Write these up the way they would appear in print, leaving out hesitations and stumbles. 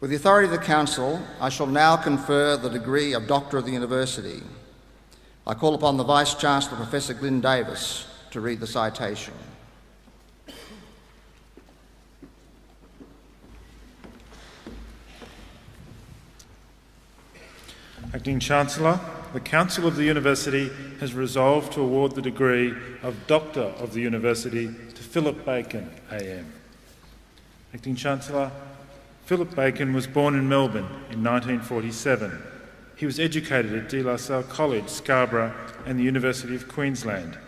With the authority of the Council, I shall now confer the degree of Doctor of the University. I call upon the Vice-Chancellor, Professor Glyn Davis, to read the citation. Acting Chancellor, the Council of the University has resolved to award the degree of Doctor of the University to Philip Bacon, AM. Acting Chancellor, Philip Bacon was born in Melbourne in 1947. He was educated at De La Salle College, Scarborough, and the University of Queensland.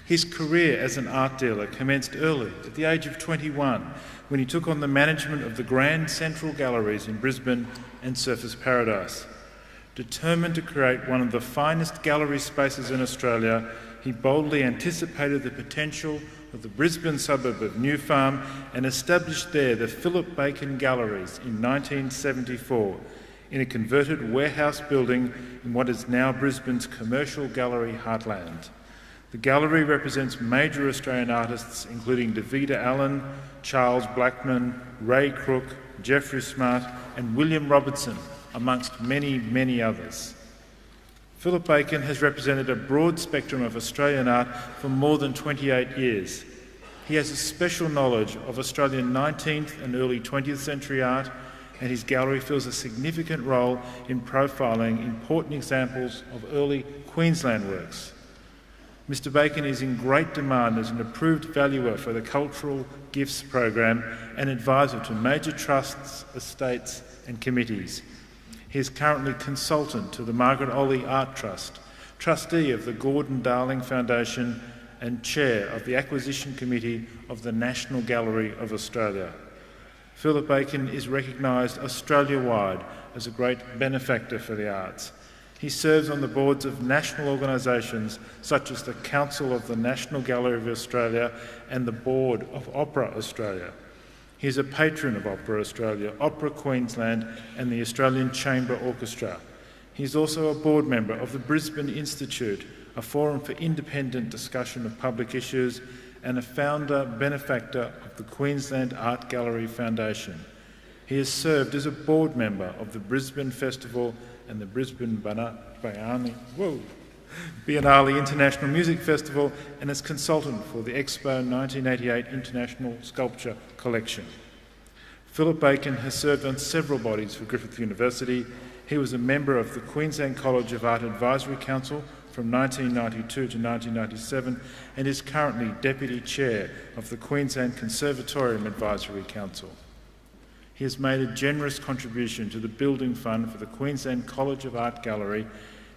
His career as an art dealer commenced early, at the age of 21, when he took on the management of the Grand Central Galleries in Brisbane and Surfers Paradise. Determined to create one of the finest gallery spaces in Australia, he boldly anticipated the potential of the Brisbane suburb of New Farm and established there the Philip Bacon Galleries in 1974 in a converted warehouse building in what is now Brisbane's commercial gallery heartland. The gallery represents major Australian artists including Davida Allen, Charles Blackman, Ray Crook, Geoffrey Smart and William Robertson, amongst many, many others. Philip Bacon has represented a broad spectrum of Australian art for more than 28 years. He has a special knowledge of Australian 19th and early 20th century art, and his gallery fills a significant role in profiling important examples of early Queensland works. Mr. Bacon is in great demand as an approved valuer for the Cultural Gifts Program and advisor to major trusts, estates and committees. He is currently consultant to the Margaret Olley Art Trust, trustee of the Gordon Darling Foundation and chair of the Acquisition Committee of the National Gallery of Australia. Philip Bacon is recognised Australia-wide as a great benefactor for the arts. He serves on the boards of national organisations such as the Council of the National Gallery of Australia and the Board of Opera Australia. He is a patron of Opera Australia, Opera Queensland and the Australian Chamber Orchestra. He is also a board member of the Brisbane Institute, a forum for independent discussion of public issues, and a founder benefactor of the Queensland Art Gallery Foundation. He has served as a board member of the Brisbane Festival and the Brisbane Biennale International Music Festival and as consultant for the Expo 1988 International Sculpture Collection. Philip Bacon has served on several bodies for Griffith University. He was a member of the Queensland College of Art Advisory Council from 1992 to 1997 and is currently Deputy Chair of the Queensland Conservatorium Advisory Council. He has made a generous contribution to the Building Fund for the Queensland College of Art Gallery,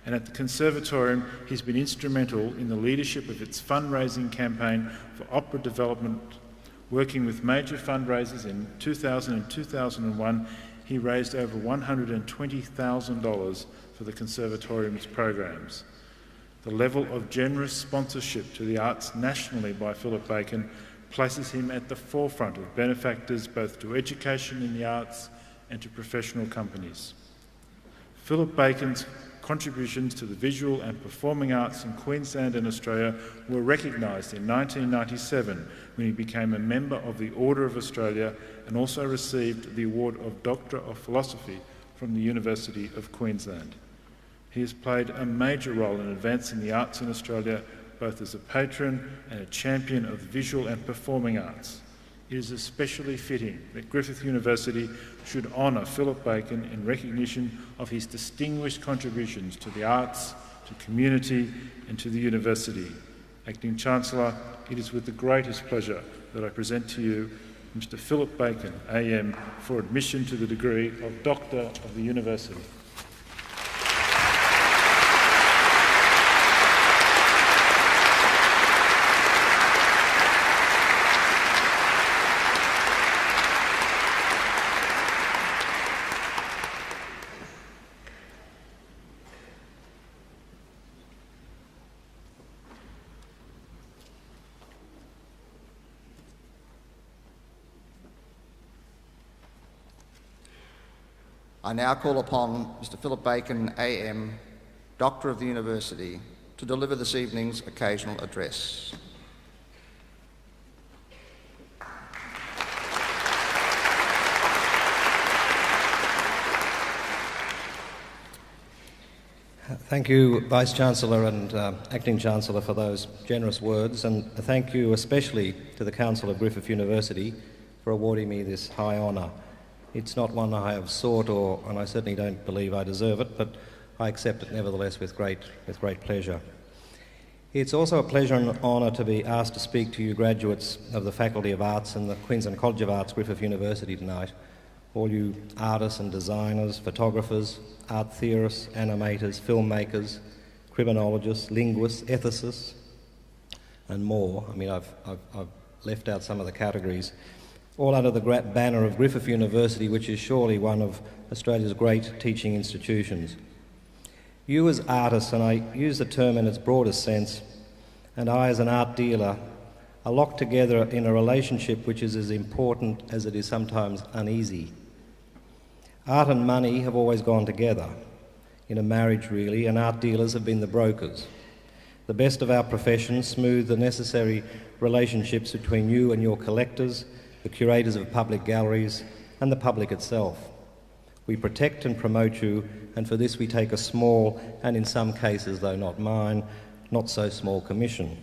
and at the Conservatorium he's been instrumental in the leadership of its fundraising campaign for opera development. Working with major fundraisers in 2000 and 2001, he raised over $120,000 for the Conservatorium's programs. The level of generous sponsorship to the arts nationally by Philip Bacon places him at the forefront of benefactors both to education in the arts and to professional companies. Philip Bacon's contributions to the visual and performing arts in Queensland and Australia were recognised in 1997 when he became a member of the Order of Australia and also received the award of Doctor of Philosophy from the University of Queensland. He has played a major role in advancing the arts in Australia, both as a patron and a champion of the visual and performing arts. It is especially fitting that Griffith University should honour Philip Bacon in recognition of his distinguished contributions to the arts, to community and to the university. Acting Chancellor, it is with the greatest pleasure that I present to you Mr. Philip Bacon, AM, for admission to the degree of Doctor of the University. I now call upon Mr. Philip Bacon, AM, Doctor of the University, to deliver this evening's occasional address. Thank you, Vice-Chancellor and Acting Chancellor, for those generous words, and thank you especially to the Council of Griffith University for awarding me this high honour. It's not one I have sought, and I certainly don't believe I deserve it, but I accept it nevertheless with great pleasure. It's also a pleasure and honour to be asked to speak to you graduates of the Faculty of Arts and the Queensland College of Arts, Griffith University tonight. All you artists and designers, photographers, art theorists, animators, filmmakers, criminologists, linguists, ethicists, and more. I mean, I've left out some of the categories, all under the banner of Griffith University, which is surely one of Australia's great teaching institutions. You as artists, and I use the term in its broadest sense, and I as an art dealer, are locked together in a relationship which is as important as it is sometimes uneasy. Art and money have always gone together, in a marriage really, and art dealers have been the brokers. The best of our profession smooth the necessary relationships between you and your collectors, the curators of public galleries, and the public itself. We protect and promote you, and for this we take a small, and in some cases, though not mine, not so small commission.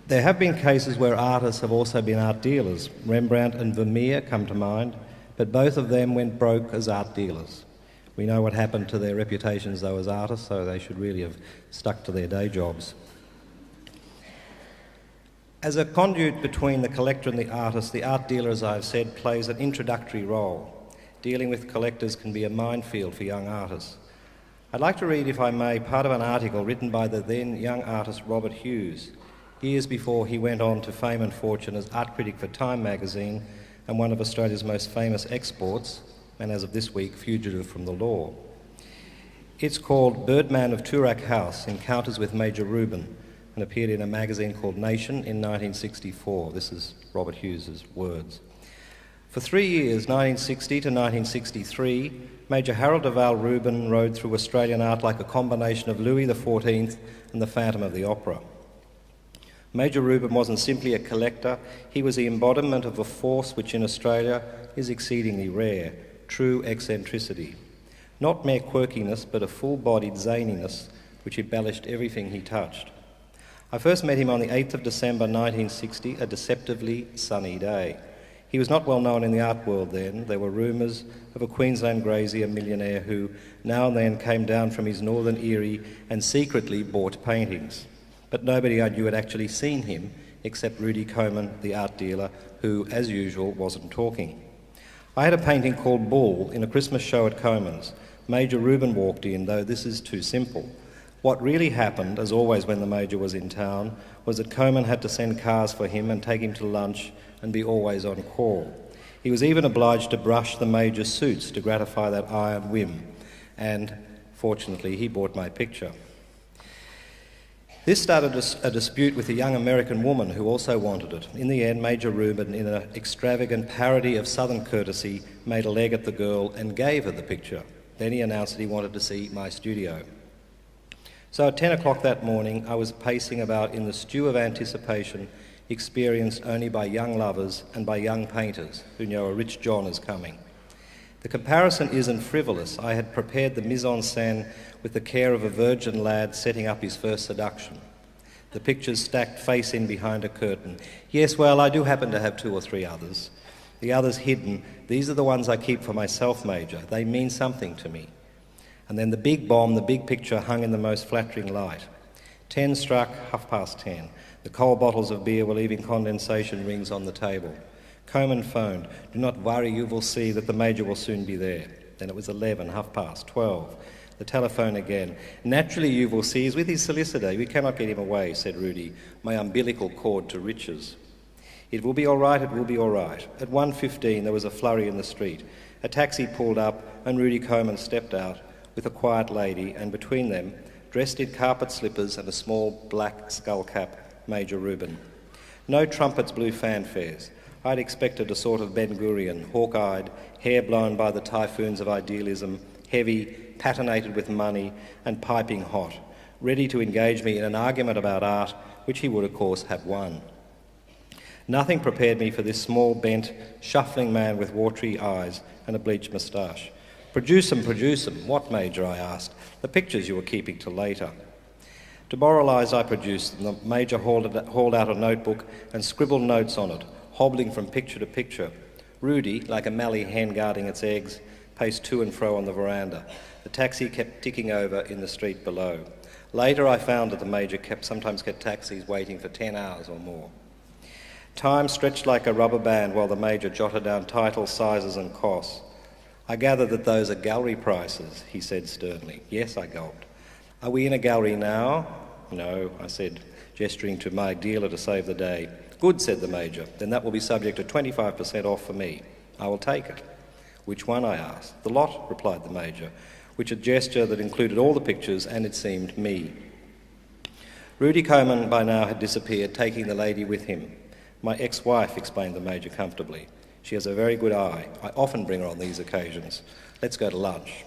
There have been cases where artists have also been art dealers. Rembrandt and Vermeer come to mind, but both of them went broke as art dealers. We know what happened to their reputations though as artists, so they should really have stuck to their day jobs. As a conduit between the collector and the art dealer, as I've said, plays an introductory role. Dealing with collectors can be a minefield for young artists. I'd like to read, if I may, part of an article written by the then young artist Robert Hughes, years before he went on to fame and fortune as art critic for Time magazine and one of Australia's most famous exports, and as of this week, fugitive from the law. It's called Birdman of Toorak House, Encounters with Major Reuben, and appeared in a magazine called Nation in 1964. This is Robert Hughes's words. For 3 years, 1960 to 1963, Major Harold de Val Reuben rode through Australian art like a combination of Louis XIV and the Phantom of the Opera. Major Reuben wasn't simply a collector, he was the embodiment of a force which in Australia is exceedingly rare, true eccentricity. Not mere quirkiness, but a full-bodied zaniness which embellished everything he touched. I first met him on the 8th of December 1960, a deceptively sunny day. He was not well known in the art world then. There were rumours of a Queensland grazier millionaire who now and then came down from his northern Erie and secretly bought paintings. But nobody I knew had actually seen him except Rudy Coman, the art dealer, who, as usual, wasn't talking. I had a painting called Bull in a Christmas show at Coman's. Major Reuben walked in, though this is too simple. What really happened, as always when the Major was in town, was that Coman had to send cars for him and take him to lunch and be always on call. He was even obliged to brush the Major's suits to gratify that iron whim, and fortunately he bought my picture. This started a dispute with a young American woman who also wanted it. In the end, Major Reuben, in an extravagant parody of Southern courtesy, made a leg at the girl and gave her the picture. Then he announced that he wanted to see my studio. So at 10 o'clock that morning, I was pacing about in the stew of anticipation experienced only by young lovers and by young painters who know a rich John is coming. The comparison isn't frivolous. I had prepared the mise-en-scène with the care of a virgin lad setting up his first seduction. The pictures stacked face in behind a curtain. Yes, well, I do happen to have 2 or 3 others. The others hidden. These are the ones I keep for myself, Major. They mean something to me. And then the big bomb, the big picture hung in the most flattering light. 10 struck, 10:30. The cold bottles of beer were leaving condensation rings on the table. Coman phoned. Do not worry, you will see that the Major will soon be there. Then it was 11, 12:30. The telephone again. Naturally, you will see, he's with his solicitor. We cannot get him away, said Rudy, my umbilical cord to riches. It will be all right, it will be all right. At 1:15 there was a flurry in the street. A taxi pulled up and Rudy Coman stepped out with a quiet lady, and between them, dressed in carpet slippers and a small black skull cap, Major Reuben. No trumpets blew fanfares. I'd expected a sort of Ben-Gurion, hawk-eyed, hair blown by the typhoons of idealism, heavy, patinated with money, and piping hot, ready to engage me in an argument about art, which he would, of course, have won. Nothing prepared me for this small, bent, shuffling man with watery eyes and a bleached moustache. Produce them. What, Major? I asked. The pictures you were keeping till later. Demoralised, I produced them. The Major hauled out a notebook and scribbled notes on it, hobbling from picture to picture. Rudy, like a mallee hen guarding its eggs, paced to and fro on the veranda. The taxi kept ticking over in the street below. Later I found that the Major sometimes kept taxis waiting for 10 hours or more. Time stretched like a rubber band while the Major jotted down titles, sizes and costs. I gather that those are gallery prices, he said sternly. Yes, I gulped. Are we in a gallery now? No, I said, gesturing to my dealer to save the day. Good, said the Major. Then that will be subject to 25% off for me. I will take it. Which one, I asked. The lot, replied the Major, which a gesture that included all the pictures and, it seemed, me. Rudy Coman by now had disappeared, taking the lady with him. My ex-wife, explained the Major comfortably. She has a very good eye. I often bring her on these occasions. Let's go to lunch.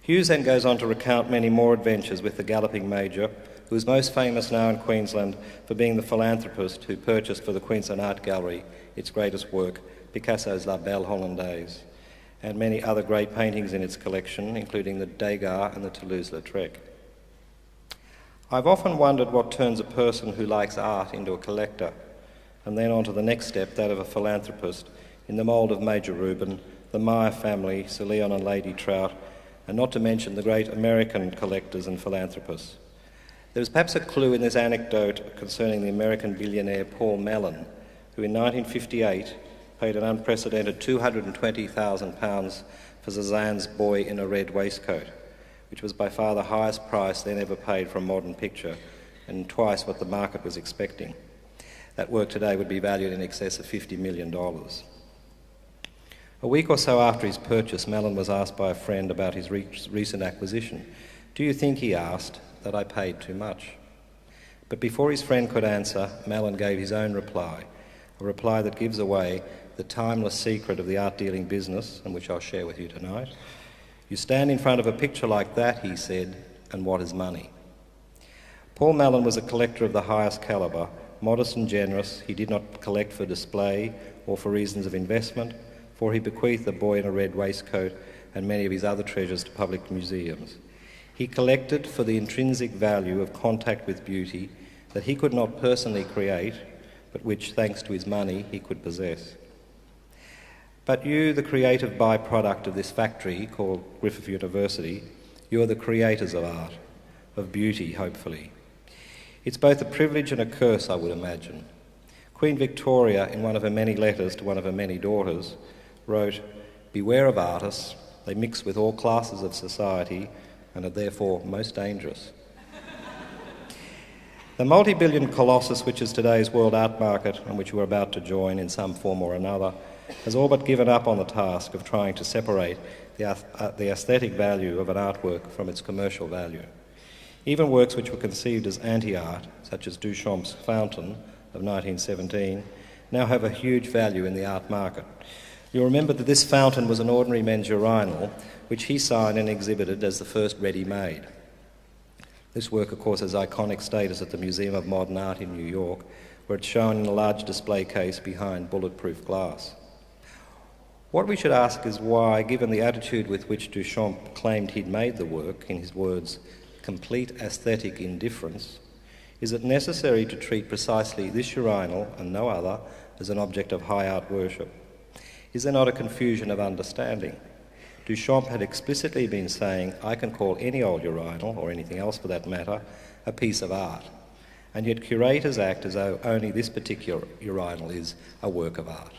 Hughes then goes on to recount many more adventures with the galloping Major, who is most famous now in Queensland for being the philanthropist who purchased for the Queensland Art Gallery its greatest work, Picasso's La Belle Hollandaise, and many other great paintings in its collection, including the Degas and the Toulouse-Lautrec. I've often wondered what turns a person who likes art into a collector, and then on to the next step, that of a philanthropist, in the mould of Major Rubin, the Meyer family, Sir Leon and Lady Trout, and not to mention the great American collectors and philanthropists. There is perhaps a clue in this anecdote concerning the American billionaire Paul Mellon, who in 1958 paid an unprecedented £220,000 for Cézanne's Boy in a Red Waistcoat, which was by far the highest price then ever paid for a modern picture, and twice what the market was expecting. That work today would be valued in excess of $50 million. A week or so after his purchase, Mellon was asked by a friend about his recent acquisition. Do you think, he asked, that I paid too much? But before his friend could answer, Mellon gave his own reply, a reply that gives away the timeless secret of the art dealing business, and which I'll share with you tonight. You stand in front of a picture like that, he said, and what is money? Paul Mellon was a collector of the highest calibre. Modest and generous, he did not collect for display or for reasons of investment, for he bequeathed the Boy in a Red Waistcoat and many of his other treasures to public museums. He collected for the intrinsic value of contact with beauty that he could not personally create, but which, thanks to his money, he could possess. But you, the creative byproduct of this factory called Griffith University, you are the creators of art, of beauty, hopefully. It's both a privilege and a curse, I would imagine. Queen Victoria, in one of her many letters to one of her many daughters, wrote, "Beware of artists, they mix with all classes of society and are therefore most dangerous." The multi-billion colossus which is today's world art market, and which we're about to join in some form or another, has all but given up on the task of trying to separate the aesthetic value of an artwork from its commercial value. Even works which were conceived as anti-art, such as Duchamp's Fountain of 1917, now have a huge value in the art market. You'll remember that this fountain was an ordinary men's urinal, which he signed and exhibited as the first ready-made. This work, of course, has iconic status at the Museum of Modern Art in New York, where it's shown in a large display case behind bulletproof glass. What we should ask is why, given the attitude with which Duchamp claimed he'd made the work, in his words, complete aesthetic indifference, is it necessary to treat precisely this urinal and no other as an object of high art worship? Is there not a confusion of understanding? Duchamp had explicitly been saying, I can call any old urinal, or anything else for that matter, a piece of art. And yet curators act as though only this particular urinal is a work of art.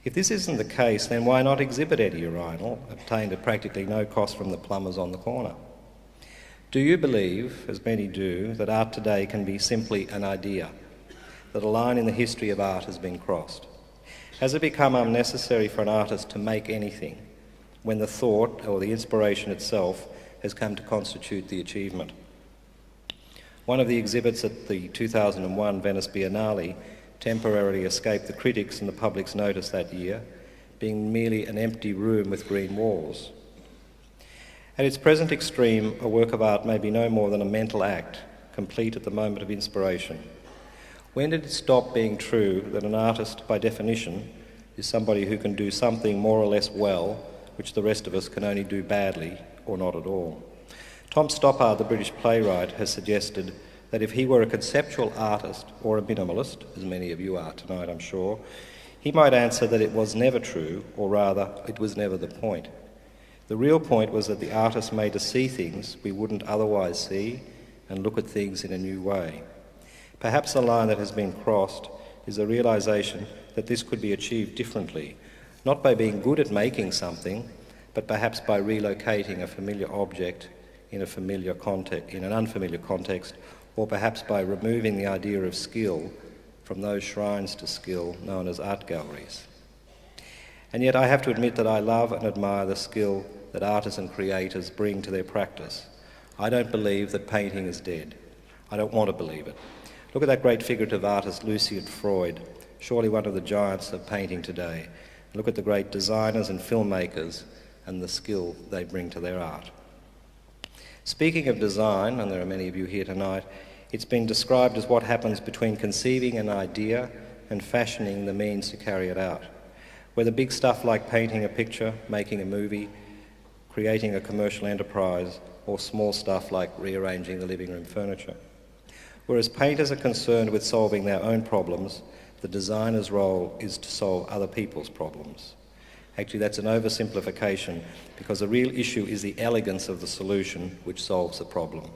If this isn't the case, then why not exhibit any urinal, obtained at practically no cost from the plumbers on the corner? Do you believe, as many do, that art today can be simply an idea, that a line in the history of art has been crossed? Has it become unnecessary for an artist to make anything when the thought or the inspiration itself has come to constitute the achievement? One of the exhibits at the 2001 Venice Biennale temporarily escaped the critics and the public's notice that year, being merely an empty room with green walls. At its present extreme, a work of art may be no more than a mental act, complete at the moment of inspiration. When did it stop being true that an artist, by definition, is somebody who can do something more or less well which the rest of us can only do badly or not at all. Tom Stoppard, the British playwright, has suggested that if he were a conceptual artist or a minimalist, as many of you are tonight, I'm sure, he might answer that it was never true, or rather, it was never the point. The real point was that the artist made us see things we wouldn't otherwise see and look at things in a new way. Perhaps the line that has been crossed is the realisation that this could be achieved differently, not by being good at making something, but perhaps by relocating a familiar object in an unfamiliar context, or perhaps by removing the idea of skill from those shrines to skill known as art galleries. And yet I have to admit that I love and admire the skill that artists and creators bring to their practice. I don't believe that painting is dead. I don't want to believe it. Look at that great figurative artist Lucian Freud, surely one of the giants of painting today. Look at the great designers and filmmakers and the skill they bring to their art. Speaking of design, and there are many of you here tonight, it's been described as what happens between conceiving an idea and fashioning the means to carry it out. Whether big stuff like painting a picture, making a movie, creating a commercial enterprise, or small stuff like rearranging the living room furniture. Whereas painters are concerned with solving their own problems, the designer's role is to solve other people's problems. Actually, that's an oversimplification, because the real issue is the elegance of the solution which solves the problem.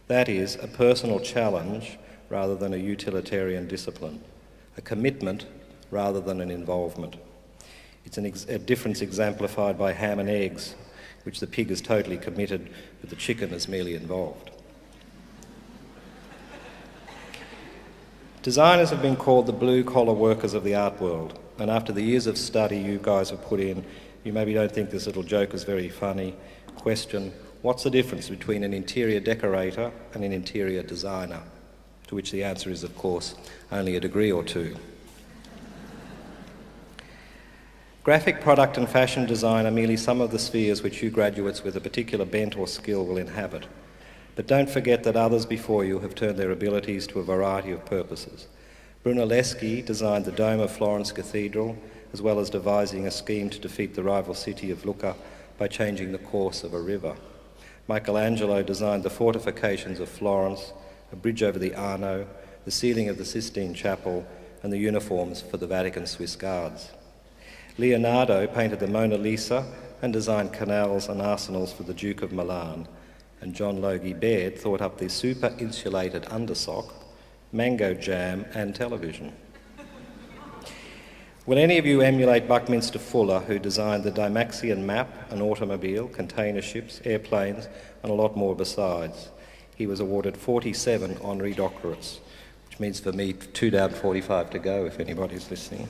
That is, a personal challenge rather than a utilitarian discipline, a commitment rather than an involvement. It's a difference exemplified by ham and eggs, which the pig is totally committed, but the chicken is merely involved. Designers have been called the blue-collar workers of the art world, and after the years of study you guys have put in, you maybe don't think this little joke is very funny. Question, what's the difference between an interior decorator and an interior designer? To which the answer is, of course, only a degree or two. Graphic, product and fashion design are merely some of the spheres which you graduates with a particular bent or skill will inhabit. But don't forget that others before you have turned their abilities to a variety of purposes. Brunelleschi designed the dome of Florence Cathedral, as well as devising a scheme to defeat the rival city of Lucca by changing the course of a river. Michelangelo designed the fortifications of Florence, a bridge over the Arno, the ceiling of the Sistine Chapel, and the uniforms for the Vatican Swiss Guards. Leonardo painted the Mona Lisa and designed canals and arsenals for the Duke of Milan, and John Logie Baird thought up the super-insulated undersock, mango jam and television. Will any of you emulate Buckminster Fuller, who designed the Dymaxion map, an automobile, container ships, airplanes, and a lot more besides? He was awarded 47 honorary doctorates, which means for me 2 down, 45 to go, if anybody's listening.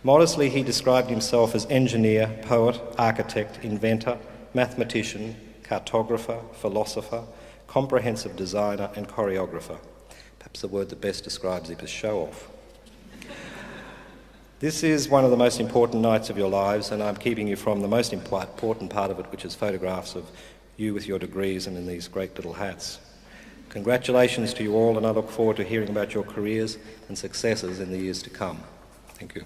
Modestly, he described himself as engineer, poet, architect, inventor, mathematician, cartographer, philosopher, comprehensive designer and choreographer. Perhaps the word that best describes him is show-off. This is one of the most important nights of your lives, and I'm keeping you from the most important part of it, which is photographs of you with your degrees and in these great little hats. Congratulations to you all, and I look forward to hearing about your careers and successes in the years to come. Thank you.